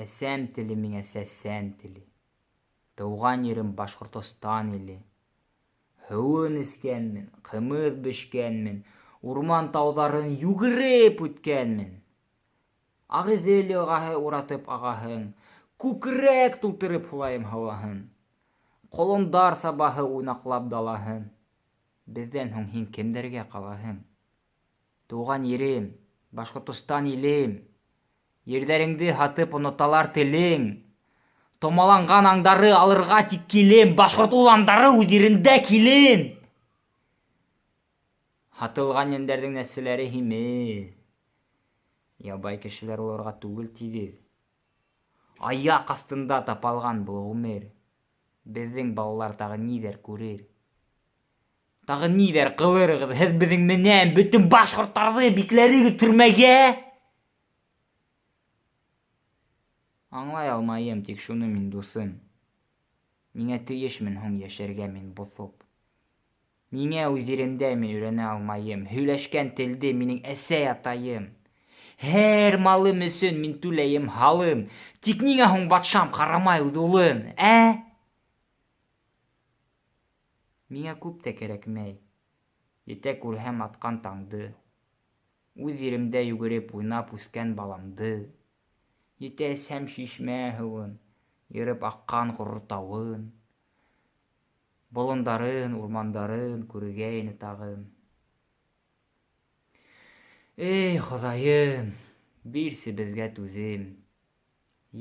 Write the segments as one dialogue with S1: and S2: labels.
S1: Әсәм теле миңә сәсән теле. Тыуған ерем Башҡортостан иле. Һыуын эскәнмен, ҡымыҙ бешкәнмен, урман тауҙарын йүгереп үткәнмен. Ағиҙел йылғаһы уратып ағаһын, күкрәк тултырып һулайым һауаһын. Ҡолондар сабаһы уйнаҡлап далаһын. Беҙҙән һуң һин кемдәргә ҡалаһың? Тыуған ерем, Башҡортостан илем. Ерҙәреңде һатып оноталар телең. Томаланған аңдары алырға тик килем, башҡорт уландары үҙ ерендә килем. Һатылған йәндәрҙең нәселәре һимеҙ. Ябай кешеләр уларға түгел тиҙеҙ. Аяҡ аҫтында тапалған был ғүмер. Беҙҙең балалар тағы ниҙәр күрер? Тағы ниҙәр ҡылырығыҙ һеҙ беҙҙең менән бөтөн башҡорттарҙы бикләрегеҙ төрмәгә? Аңлай алмайым тик шуны мин, дуҫым. Ниңә тейешмен һуң йәшәргә мин боҫоп? Ниңә үҙ еремдә мин өйрәнә алмайым? Һөйләшкән телде минең әсәй атайым. Һәр малым өсөн мин түләйем һалым. Тик ниңә һуң батшам ҡарамай үҙ улын, ә? Миңә күп тә кәрәкмәй. Етә күрһәм атҡан таңды. Үҙ еремдә йүгереп уйнап үҫкән баламды. Етә әсәм шишмә һыуын, йырып аҡҡан ҡорортауын. Болондарын, урмандарын күрергә ине тағын. Эй, Хоҙайым, бирсе беҙгә түҙем.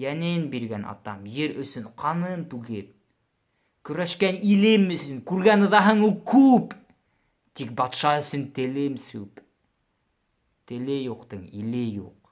S1: Йәнен биргән атам ер өсөн ҡанын түгеп. Көрәшкән илем өсөн күргән ыҙаһын ул күп. Тик батша өсөн телем сүп. Теле юҡтың иле юҡ.